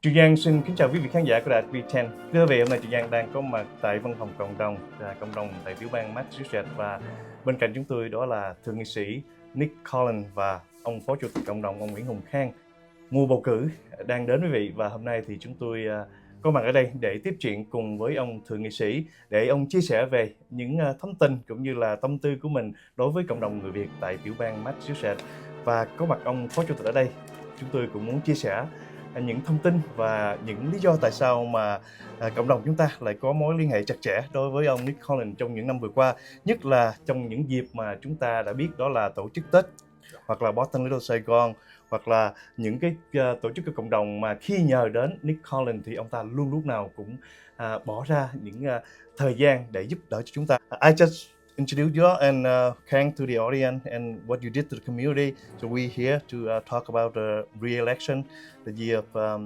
Trường Giang xin kính chào quý vị khán giả của đài VTN. Thưa quý vị, hôm nay Trường Giang đang có mặt tại văn phòng cộng đồng tại tiểu bang Massachusetts, và bên cạnh chúng tôi đó là thượng nghị sĩ Nick Collins và ông phó chủ tịch cộng đồng ông Nguyễn Hùng Khang. Mùa bầu cử đang đến quý vị, và hôm nay thì chúng tôi có mặt ở đây để tiếp chuyện cùng với ông thượng nghị sĩ để ông chia sẻ về những thông tin cũng như là tâm tư của mình đối với cộng đồng người Việt tại tiểu bang Massachusetts. Và có mặt ông phó chủ tịch ở đây, chúng tôi cũng muốn chia sẻ những thông tin và những lý do tại sao mà cộng đồng chúng ta lại có mối liên hệ chặt chẽ đối với ông Nick Collins trong những năm vừa qua, nhất là trong những dịp mà chúng ta đã biết đó là tổ chức Tết, hoặc là Boston Little Saigon, hoặc là những cái tổ chức của cộng đồng mà khi nhờ đến Nick Collins thì ông ta luôn lúc nào cũng bỏ ra những thời gian để giúp đỡ cho chúng ta. I just introduce you and Khang to the audience and what you did to the community. So we here to talk about the re-election, the year of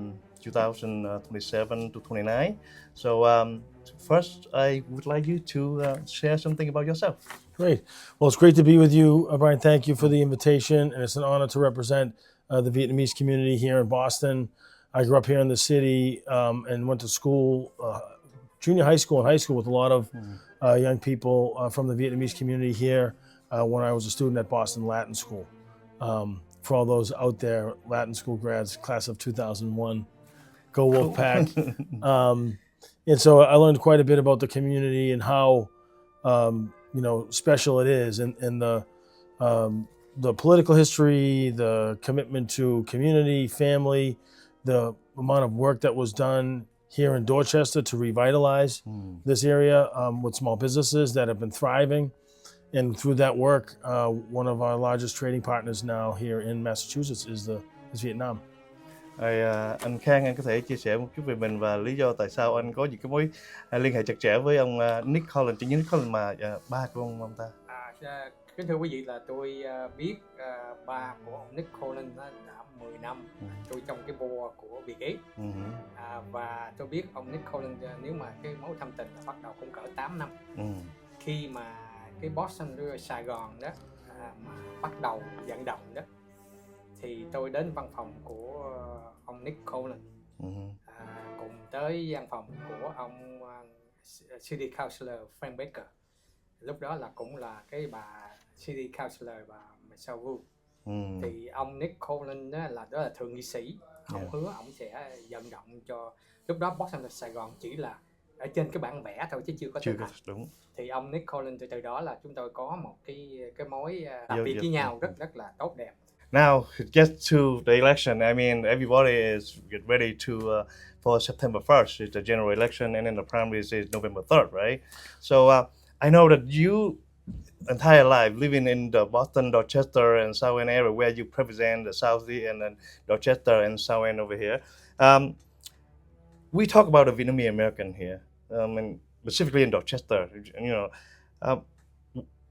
2027 to 29. So first, I would like you to share something about yourself. Great. Well, it's great to be with you, Brian. Thank you for the invitation, and it's an honor to represent the Vietnamese community here in Boston. I grew up here in the city and went to school, junior high school and high school with a lot of young people from the Vietnamese community here when I was a student at Boston Latin School. For all those out there, Latin school grads, class of 2001, go Wolfpack. And so I learned quite a bit about the community and how special it is, and the political history, the commitment to community, family, the amount of work that was done here in Dorchester to revitalize this area with small businesses that have been thriving. And through that work, one of our largest trading partners now here in Massachusetts is Vietnam. Anh Khang, anh có thể chia sẻ một chút về mình và lý do tại sao anh có những cái mối liên hệ chặt chẽ với ông Nick Collins, chính Nick Collins mà ba của ông ta. Kính thưa quý vị, là tôi biết ba của ông Nick Collins đã 10 năm. Tôi trong cái board của Biệt ấy. Và tôi biết ông Nick Collins, nếu mà cái mối thâm tình là bắt đầu cũng cỡ 8 năm. Khi mà cái Boston Little Saigon đó mà bắt đầu vận động đó, thì tôi đến văn phòng của ông Nick Collins, cùng tới văn phòng của ông City Councilor Frank Baker. Lúc đó là cũng là cái bà City Councilor bà Michelle Wu. Thì ông Nick Collins đó là thượng nghị sĩ. Ông hứa ông sẽ vận động cho, lúc đó Boston Sài Gòn chỉ là ở trên cái bản vẽ thôi chứ chưa có thực hành. Đúng. Thì ông Nick Collins từ đó là chúng tôi có một cái mối làm việc với nhau rất là tốt đẹp. Now, get to the election. I mean, everybody is get ready to for September 1st. It's the general election, and then the primaries is November 3rd, right? So I know that you entire life living in the Boston, Dorchester, and South End area, where you represent the South End and then Dorchester and South End over here. We talk about the Vietnamese American here, and specifically in Dorchester.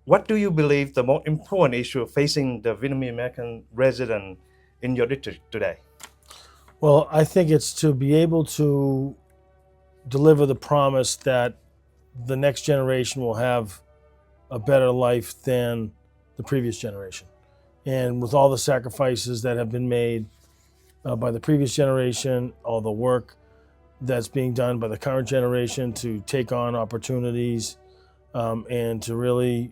What do you believe the most important issue facing the Vietnamese American resident in your district today? Well, I think it's to be able to deliver the promise that the next generation will have a better life than the previous generation. And with all the sacrifices that have been made by the previous generation, all the work that's being done by the current generation to take on opportunities and to really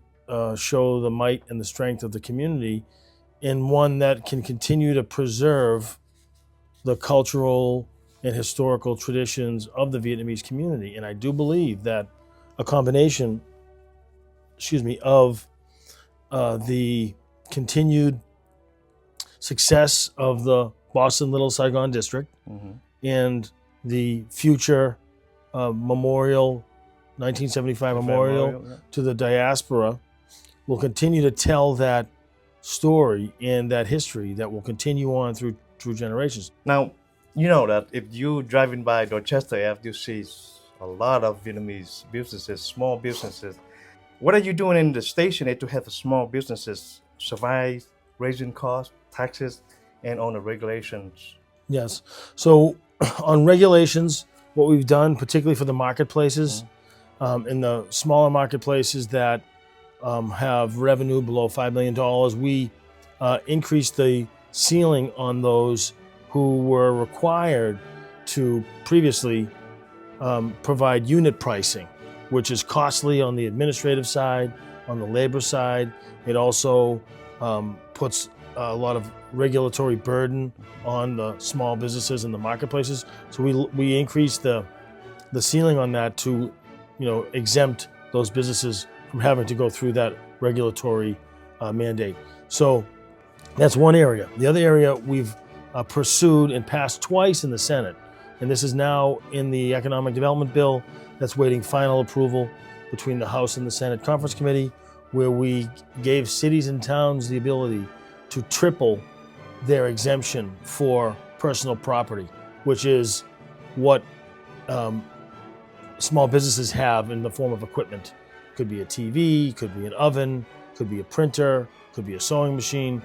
show the might and the strength of the community, in one that can continue to preserve the cultural and historical traditions of the Vietnamese community. And I do believe that a combination, of the continued success of the Boston Little Saigon district and the future memorial, 1975 memorial to the diaspora, will continue to tell that story and that history that will continue on through generations. Now, you know that if you driving by Dorchester, you see a lot of Vietnamese businesses, small businesses. What are you doing in the station to have small businesses survive, raising costs, taxes, and on the regulations? Yes. So on regulations, what we've done, particularly for the marketplaces, in the smaller marketplaces that have revenue below $5 million, we increased the ceiling on those who were required to previously provide unit pricing, which is costly on the administrative side, on the labor side. It also puts a lot of regulatory burden on the small businesses and the marketplaces. So we increased the ceiling on that to, exempt those businesses from having to go through that regulatory mandate. So that's one area. The other area we've pursued and passed twice in the Senate, and this is now in the Economic Development Bill that's waiting final approval between the House and the Senate Conference Committee, where we gave cities and towns the ability to triple their exemption for personal property, which is what small businesses have in the form of equipment. Could be a TV, could be an oven, could be a printer, could be a sewing machine.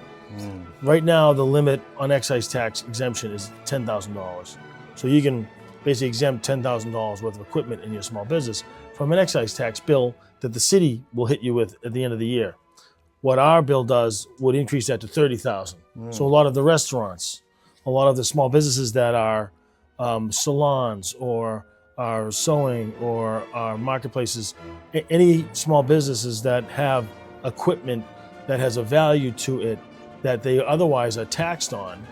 Right now, the limit on excise tax exemption is $10,000. So you can basically exempt $10,000 worth of equipment in your small business from an excise tax bill that the city will hit you with at the end of the year. What our bill does would increase that to $30,000. So a lot of the restaurants, a lot of the small businesses that are salons or are sewing or are marketplaces, any small businesses that have equipment that has a value to it that they otherwise are taxed on,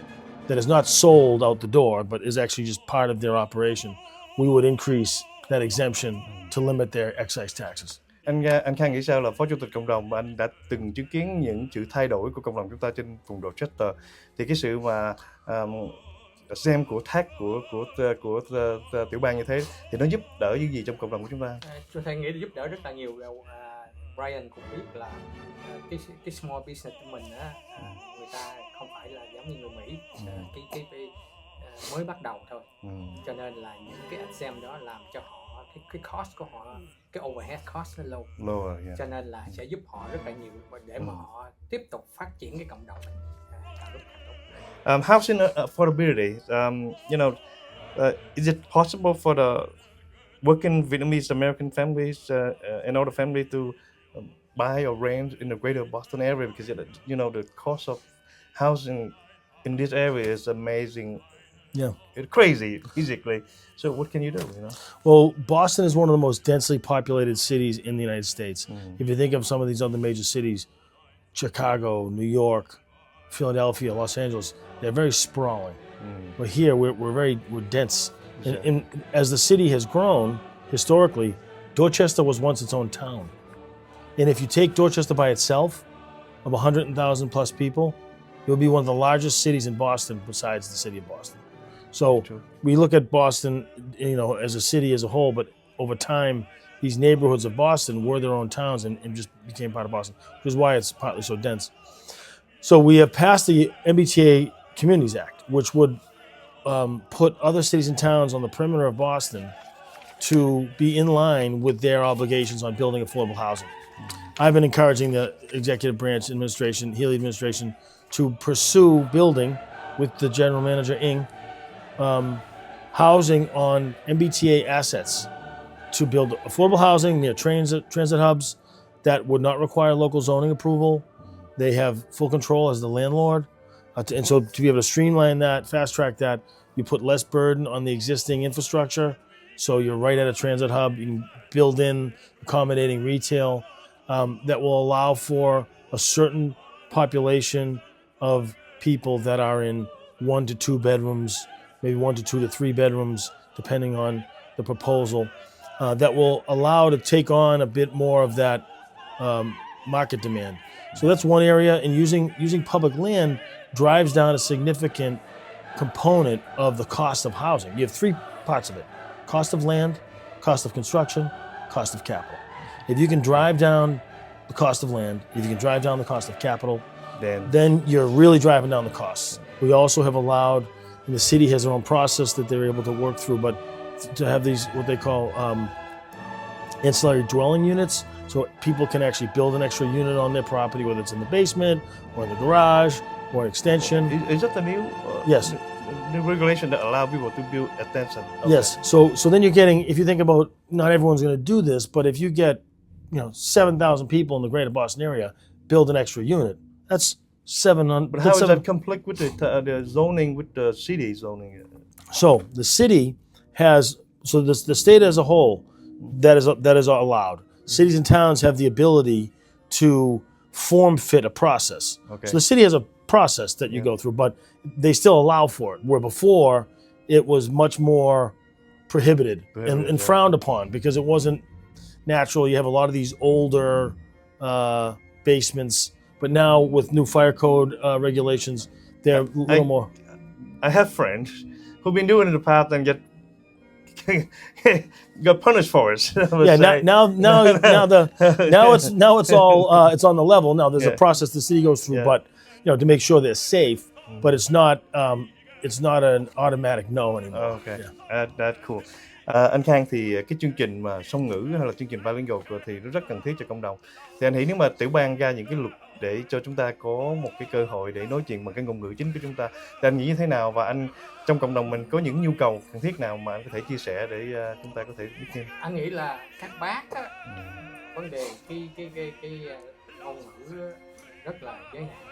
that is not sold out the door, but is actually just part of their operation, we would increase that exemption to limit their excise taxes. Anh Khang nghĩ sao là phó chủ tịch cộng đồng, anh đã từng chứng kiến những sự thay đổi của cộng đồng chúng ta trên vùng Dorchester, thì cái sự mà xem của thác của tiểu bang như thế thì nó giúp đỡ những gì trong cộng đồng của chúng ta? Tôi thấy nghĩ giúp đỡ rất là nhiều. Brian cũng biết là cái small business của mình á, người ta không phải là giống như người Mỹ, cái mới bắt đầu thôi, cho nên là những cái exam đó làm cho họ cái cost của họ, cái overhead cost nó low, cho nên là sẽ giúp họ rất là nhiều để mà họ tiếp tục phát triển cái cộng đồng mình càng lúc càng tốt. Housing affordability, is it possible for the working Vietnamese American families and other families to buy or rent in the greater Boston area, because the cost of housing in this area is amazing. Yeah, it's crazy basically. So what can you do? Well, Boston is one of the most densely populated cities in the United States. If you think of some of these other major cities, Chicago, New York, Philadelphia, Los Angeles, they're very sprawling. But here we're dense. And as the city has grown historically, Dorchester was once its own town. And if you take Dorchester by itself, of 100,000 plus people, it will be one of the largest cities in Boston besides the city of Boston. So we look at Boston, as a city as a whole, but over time, these neighborhoods of Boston were their own towns and just became part of Boston, which is why it's partly so dense. So we have passed the MBTA Communities Act, which would put other cities and towns on the perimeter of Boston to be in line with their obligations on building affordable housing. I've been encouraging the executive branch administration, Healy administration, to pursue building with the general manager Ng, housing on MBTA assets to build affordable housing near transit hubs that would not require local zoning approval. They have full control as the landlord. And so to be able to streamline that, fast track that, you put less burden on the existing infrastructure. So you're right at a transit hub. You can build in accommodating retail that will allow for a certain population of people that are in 1 to 2 bedrooms, maybe 1 to 2 to 3 bedrooms, depending on the proposal, that will allow to take on a bit more of that market demand. So that's one area, and using public land drives down a significant component of the cost of housing. You have 3 parts of it: cost of land, cost of construction, cost of capital. If you can drive down the cost of land, if you can drive down the cost of capital, then you're really driving down the costs. We also have allowed, and the city has their own process that they're able to work through, but to have these, what they call ancillary dwelling units, so people can actually build an extra unit on their property, whether it's in the basement or in the garage or an extension. Is that the new? Yes. The regulation that allow people to build extension. Okay. Yes. So then you're getting, if you think about, not everyone's going to do this, but if you get 7,000 people in the greater Boston area build an extra unit, that's 700. But how does that conflict with the zoning, with the city zoning? So the city has, so the state as a whole, that is allowed. Cities and towns have the ability to form fit a process. Okay. So the city has a process that you go through, but they still allow for it. Where before it was much more prohibited and frowned upon because it wasn't natural. You have a lot of these older basements, but now with new fire code regulations, they're a little more. I have friends who've been doing it in the past and got punished for it. Yeah, now it's all it's on the level. Now there's a process the city goes through, but to make sure they're safe. But it's not an automatic no anymore. Okay, that's cool. Anh Khang thì cái chương trình mà song ngữ hay là chương trình bilingual thì nó rất cần thiết cho cộng đồng. Thì anh nghĩ nếu mà tiểu bang ra những cái luật để cho chúng ta có một cái cơ hội để nói chuyện bằng cái ngôn ngữ chính của chúng ta, thì anh nghĩ như thế nào, và anh trong cộng đồng mình có những nhu cầu cần thiết nào mà anh có thể chia sẻ để chúng ta có thể biết thêm? Anh nghĩ là các bác á, vấn đề cái ngôn ngữ rất là giới hạn,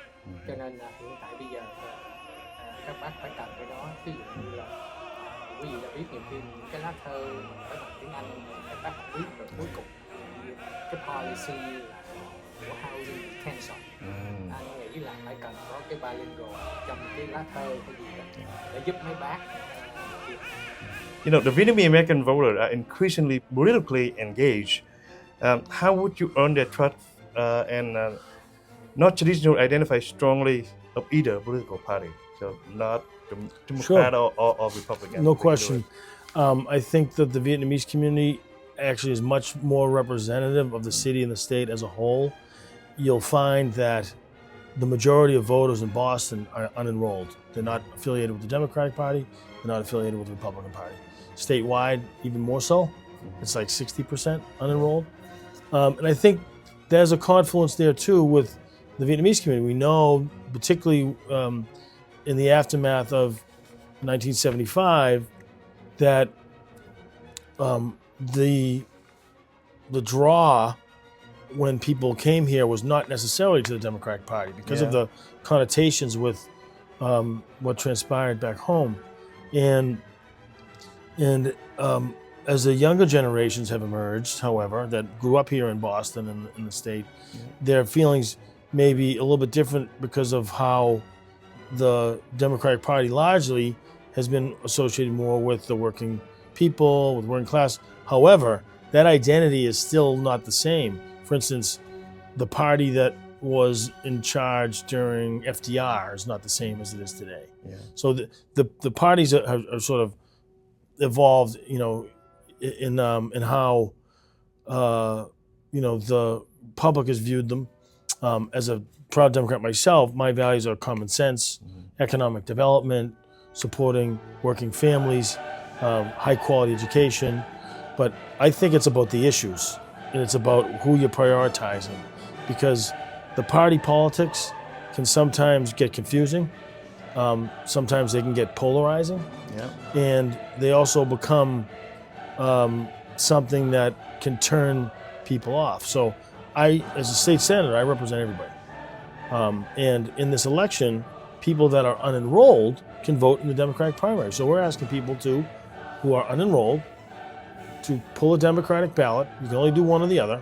cho nên là hiện tại bây giờ các bác phải cần cái đó. Ví dụ như là quý vị đã biết nhiều khi những cái lá thơ phải bằng tiếng Anh các bác không biết, rồi cuối cùng cái policy là của housing cancel. Anh nghĩ là phải cần có cái bilingual trong cái lá thơ cái gì đó để giúp mấy bác. You know, the Vietnamese American voters are increasingly politically engaged. How would you earn their trust and not traditionally identify strongly of either political party? So not Democrat or Republican. No question. I think that the Vietnamese community actually is much more representative of the city and the state as a whole. You'll find that the majority of voters in Boston are unenrolled. They're not affiliated with the Democratic Party. They're not affiliated with the Republican Party. Statewide, even more so. It's like 60% unenrolled. And I think there's a confluence there too with the Vietnamese community. We know, particularly in the aftermath of 1975, that the draw when people came here was not necessarily to the Democratic Party because of the connotations with what transpired back home, and as the younger generations have emerged, however, that grew up here in Boston and in the state, their feelings may be a little bit different because of how the Democratic Party largely has been associated more with the working people, with working class. However, that identity is still not the same. For instance, the party that was in charge during FDR is not the same as it is today. Yeah. So the parties are sort of evolved, in how the public has viewed them. As a proud Democrat myself, my values are common sense, economic development, supporting working families, high quality education. But I think it's about the issues, and it's about who you're prioritizing, because the party politics can sometimes get confusing. Sometimes they can get polarizing, and they also become something that can turn people off. So I, as a state senator, I represent everybody. And in this election, people that are unenrolled can vote in the Democratic primary. So we're asking people who are unenrolled to pull a Democratic ballot. You can only do one or the other.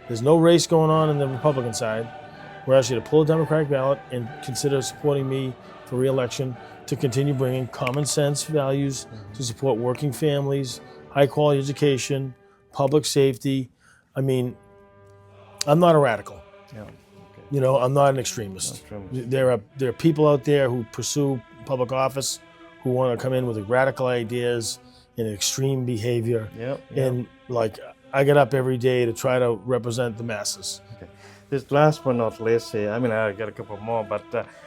There's no race going on the Republican side. We're asking you to pull a Democratic ballot and consider supporting me for re-election to continue bringing common sense values to support working families, high quality education, public safety. I mean, I'm not a radical. Yeah. I'm not an extremist. There are people out there who pursue public office who want to come in with radical ideas and extreme behavior. And I get up every day to try to represent the masses. Okay. This last but not least, I got a couple more, but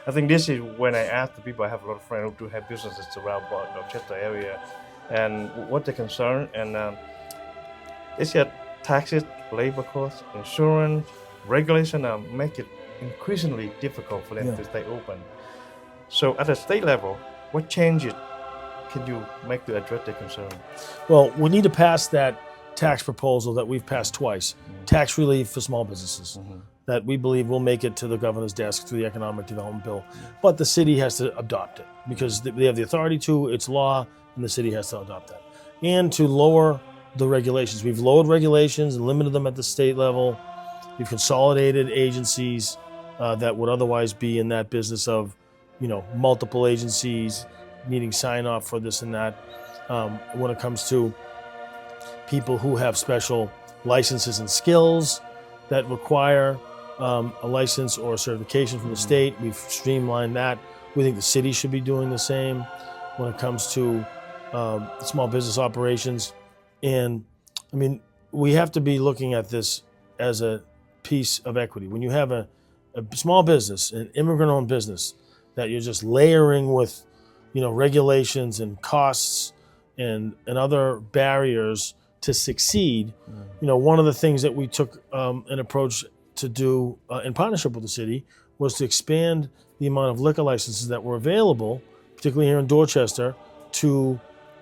I think this is when I ask the people. I have a lot of friends who do have businesses around the Dorchester area, and what they're concerned, and it's taxes, labor costs, insurance, regulation make it increasingly difficult for them to stay open. So at the state level, what changes can you make to address their concern? Well, we need to pass that tax proposal that we've passed twice, tax relief for small businesses. that we believe will make it to the governor's desk through the economic development bill. But the city has to adopt it because they have the authority to, it's law, and the city has to adopt that. And to lower the regulations. We've lowered regulations and limited them at the state level. We've consolidated agencies that would otherwise be in that business of, multiple agencies needing sign off for this and that. When it comes to people who have special licenses and skills that require a license or a certification from the state, we've streamlined that. We think the city should be doing the same when it comes to small business operations. And I mean, we have to be looking at this as a piece of equity. When you have a small business, an immigrant-owned business, that you're just layering with, regulations and costs and other barriers to succeed. One of the things that we took an approach to do in partnership with the city was to expand the amount of liquor licenses that were available, particularly here in Dorchester, to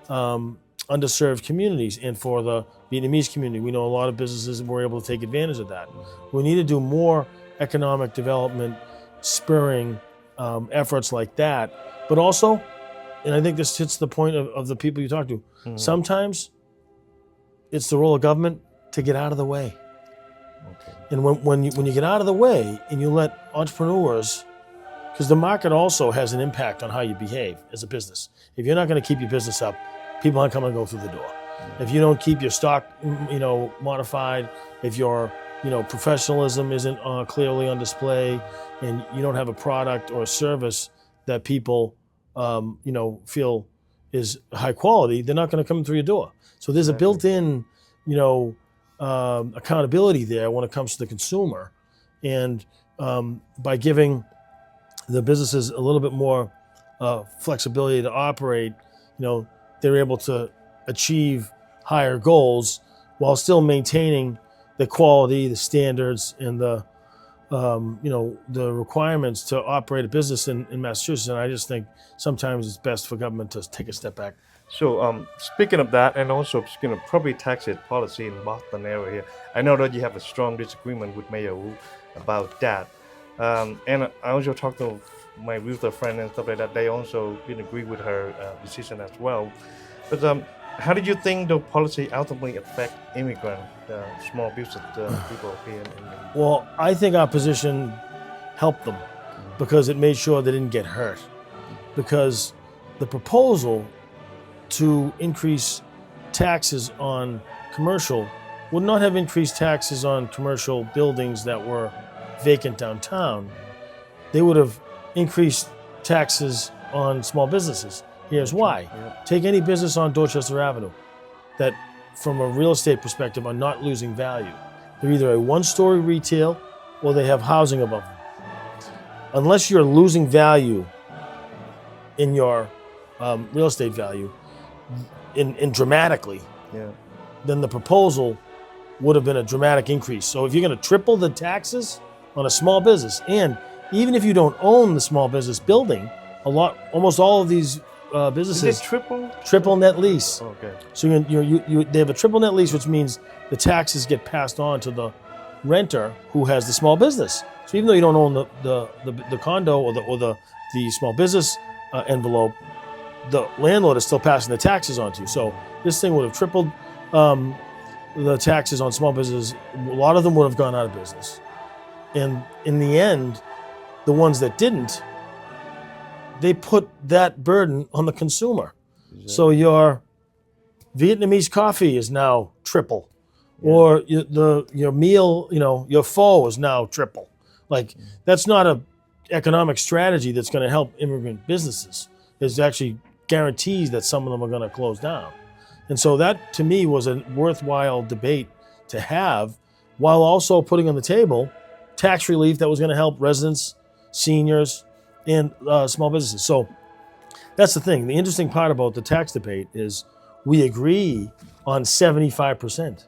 underserved communities and for the Vietnamese community. We know a lot of businesses were able to take advantage of that. We need to do more economic development, spurring efforts like that. But also, and I think this hits the point of the people you talk to, sometimes it's the role of government to get out of the way. Okay. And when you get out of the way and you let entrepreneurs, because the market also has an impact on how you behave as a business. If you're not going to keep your business up, people aren't coming to go through the door. If you don't keep your stock, modified, if your, professionalism isn't clearly on display, and you don't have a product or a service that people, feel is high quality, they're not going to come through your door. So there's a built-in, accountability there when it comes to the consumer. And by giving the businesses a little bit more flexibility to operate, they're able to achieve higher goals while still maintaining the quality, the standards, and the requirements to operate a business in Massachusetts. And I just think sometimes it's best for government to take a step back. So speaking of that, and also speaking of property tax policy in Boston area here, I know that you have a strong disagreement with Mayor Wu about that. And I also talked to my realtor friend and stuff like that. They also didn't agree with her decision as well. But how did you think the policy ultimately affect immigrant small business people here? Well, I think our position helped them because it made sure they didn't get hurt. Because the proposal to increase taxes on commercial would not have increased taxes on commercial buildings that were vacant downtown. They would have increased taxes on small businesses. Here's why. Take any business on Dorchester Avenue that, from a real estate perspective, are not losing value. They're either a one-story retail or they have housing above them. Unless you're losing value in your real estate value, in dramatically, then the proposal would have been a dramatic increase. So if you're going to triple the taxes on a small business, and even if you don't own the small business building, almost all of these businesses Is it triple net lease. Okay. So they have a triple net lease, which means the taxes get passed on to the renter who has the small business. So even though you don't own the condo or the small business envelope, the landlord is still passing the taxes on to you. So this thing would have tripled the taxes on small businesses. A lot of them would have gone out of business. And in the end, the ones that didn't, they put that burden on the consumer. Exactly. So your Vietnamese coffee is now triple, or your meal, your pho is now triple. Like, that's not a economic strategy that's going to help immigrant businesses. It actually guarantees that some of them are going to close down. And so that, to me, was a worthwhile debate to have, while also putting on the table tax relief that was going to help residents, seniors, and small businesses. So that's the thing. The interesting part about the tax debate is we agree on 75%.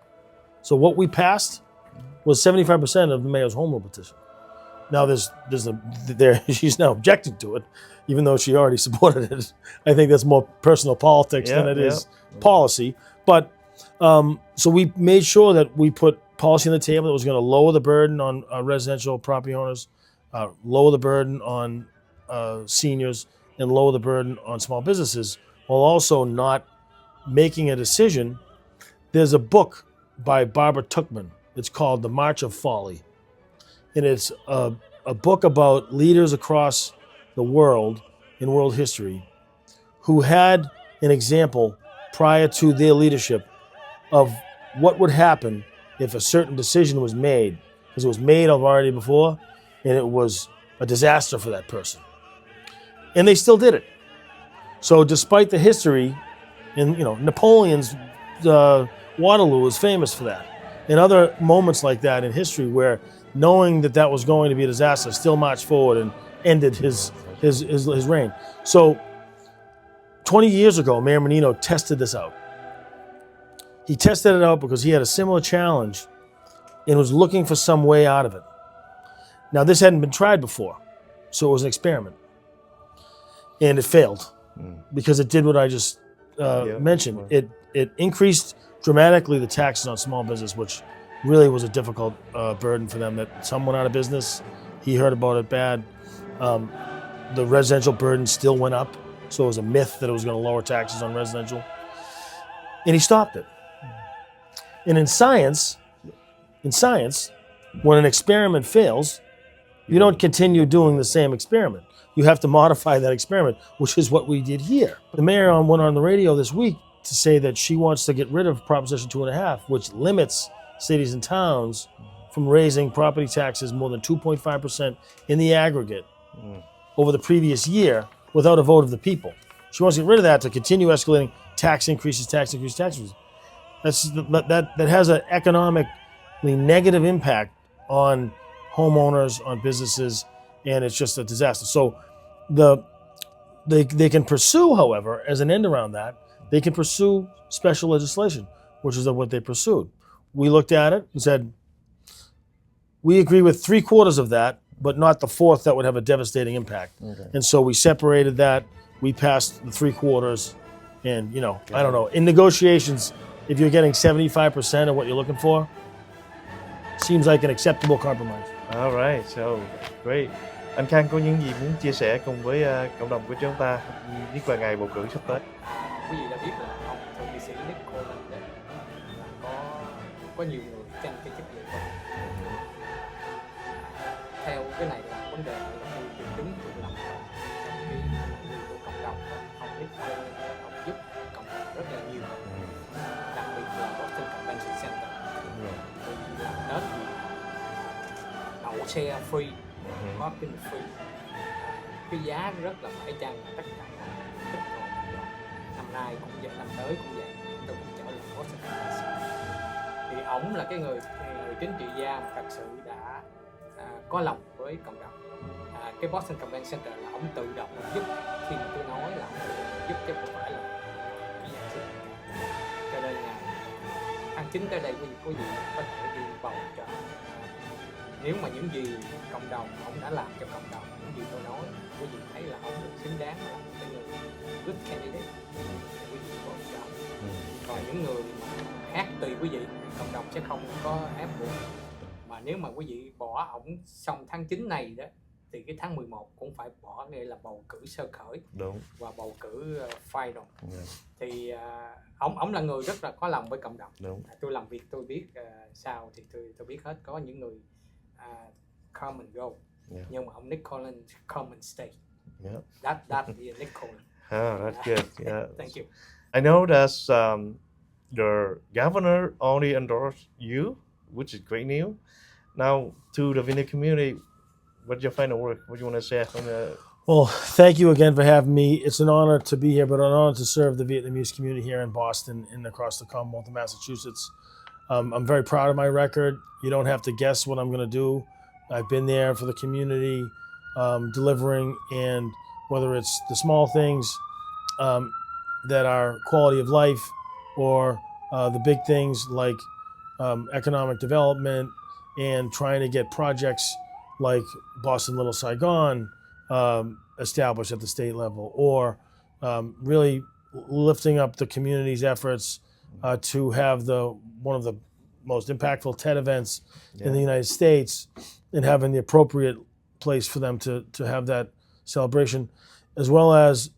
So what we passed was 75% of the mayor's home rule petition. Now she's now objecting to it, even though she already supported it. I think that's more personal politics than it is policy. But so we made sure that we put policy on the table that was going to lower the burden on residential property owners, lower the burden on seniors, and lower the burden on small businesses, while also not making a decision. There's a book by Barbara Tuchman. It's called The March of Folly. And it's a book about leaders across the world in world history who had an example prior to their leadership of what would happen if a certain decision was made, because it was made already before, and it was a disaster for that person. And they still did it. So despite the history, and Napoleon's Waterloo is famous for that, and other moments like that in history where knowing that was going to be a disaster, still marched forward and ended his reign. So 20 years ago, Mayor Menino tested this out. He tested it out because he had a similar challenge and was looking for some way out of it. Now, this hadn't been tried before, so it was an experiment. And it failed because it did what I just mentioned. It increased dramatically the taxes on small business, which really was a difficult burden for them. That some went out of business. He heard about it bad. The residential burden still went up, so it was a myth that it was going to lower taxes on residential. And he stopped it. And in science, when an experiment fails, you don't continue doing the same experiment. You have to modify that experiment, which is what we did here. The mayor went on the radio this week to say that she wants to get rid of Proposition 2.5, which limits cities and towns from raising property taxes more than 2.5% in the aggregate over the previous year without a vote of the people. She wants to get rid of that to continue escalating tax increases. That has an economically negative impact on homeowners, on businesses, and it's just a disaster. So they can pursue, however, as an end around that, they can pursue special legislation, which is what they pursued. We looked at it and said, we agree with 3/4 of that, but not the fourth that would have a devastating impact. Okay. And so we separated that. We passed the 3/4, and I don't know. In negotiations, if you're getting 75% of what you're looking for, seems like an acceptable compromise. All right, so great. Anh Khang có những gì muốn chia sẻ cùng với cộng đồng của chúng ta, nhất là ngày bầu cử sắp tới? Quý vị đã biết là ông thượng nghị sĩ Nick Cohen có nhiều người tranh cái chức vụ này. Theo cái này là vấn đề là người tự đứng tự lập trong cái người của cộng đồng. Ông Nick Cohen, ông giúp cộng đồng rất là nhiều, đặc biệt là Boston Convention Center. Vì làm Tết thì đậu xe free, parking free, cái giá rất là phải chăng tất cả tất cả. Năm nay cũng vậy, năm tới cũng vậy, tôi cũng trở lại Boston Convention. Thì ổng là cái người chính trị gia mà thật sự đã có lòng với cộng đồng. Cái Boston Convention Center là ổng tự động giúp, khi mà tôi nói là ổng giúp chứ không phải là cái dạng sức. Cho nên ngày tháng 9 tới đây quý vị có thể đi bầu cho. Nếu mà những gì cộng đồng ổng đã làm cho cộng đồng, những gì tôi nói, quý vị thấy là ổng được xứng đáng là một cái người good candidate, quý vị bầu cho. Còn những người khác tùy quý vị, cộng đồng sẽ không có ép buộc. Mà nếu mà quý vị bỏ ổng xong tháng 9 này đó, thì cái tháng 11 cũng phải bỏ, nghĩa là bầu cử sơ khởi. Đúng. Và bầu cử final. Thì ổng là người rất là có lòng với cộng đồng. Tôi làm việc tôi biết sao thì tôi biết hết. Có những người come and go, nhưng mà ông Nick Cohen come and stay. That is Nick Cohen. That's good. Yeah. Thank you. I know that the governor only endorsed you, which is great news. Now, to the Vietnamese community, what's your final word? What do you want to say? Well, thank you again for having me. It's an honor to be here, but an honor to serve the Vietnamese community here in Boston and across the Commonwealth of Massachusetts. I'm very proud of my record. You don't have to guess what I'm going to do. I've been there for the community, delivering, and whether it's the small things that are quality of life or the big things like economic development and trying to get projects like Boston Little Saigon established at the state level, or really lifting up the community's efforts to have one of the most impactful TED events in the United States, and having the appropriate place for them to have that celebration, as well as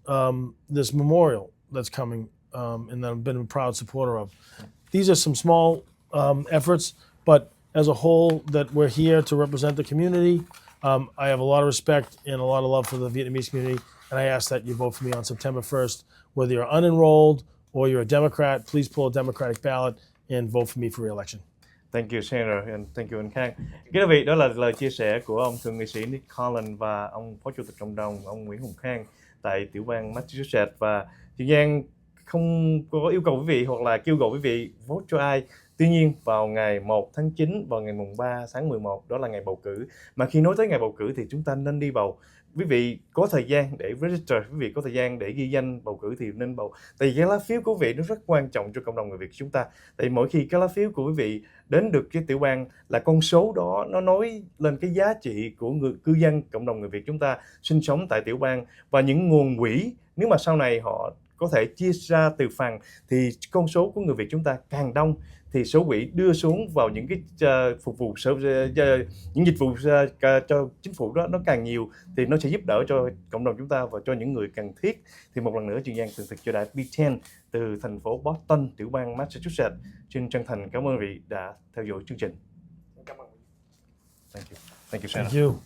this memorial that's coming, and that I've been a proud supporter of. These are some small efforts, but as a whole, that we're here to represent the community. I have a lot of respect and a lot of love for the Vietnamese community, and I ask that you vote for me on September 1st. Whether you're unenrolled or you're a Democrat, please pull a Democratic ballot and vote for me for re-election. Thank you, Senator, and thank you, anh Khang. Kính quý vị, đó là lời chia sẻ của ông thượng nghị sĩ Nick Collins và ông Phó Chủ tịch Cộng đồng, ông Nguyễn Hùng Khang tại tiểu bang Massachusetts. Và Chị Giang không có yêu cầu quý vị hoặc là kêu gọi quý vị vote cho ai. Tuy nhiên, vào ngày 1 tháng 9, vào ngày mùng 3 tháng 11, đó là ngày bầu cử. Mà khi nói tới ngày bầu cử thì chúng ta nên đi bầu. Quý vị có thời gian để register, quý vị có thời gian để ghi danh bầu cử thì nên bầu. Tại vì cái lá phiếu của quý vị nó rất quan trọng cho cộng đồng người Việt của chúng ta. Tại vì mỗi khi cái lá phiếu của quý vị đến được cái tiểu bang là con số đó nó nói lên cái giá trị của người cư dân cộng đồng người Việt chúng ta sinh sống tại tiểu bang, và những nguồn quỹ nếu mà sau này họ có thể chia ra từ phần thì con số của người Việt chúng ta càng đông thì số quỹ đưa xuống vào những cái phục vụ những dịch vụ cho chính phủ đó nó càng nhiều thì nó sẽ giúp đỡ cho cộng đồng chúng ta và cho những người cần thiết. Thì một lần nữa Chị Giang tường thực cho đại B10 từ thành phố Boston, tiểu bang Massachusetts. Xin chân thành cảm ơn quý vị đã theo dõi chương trình. Cảm ơn. Thank you. Thank you, Senator. Thank you.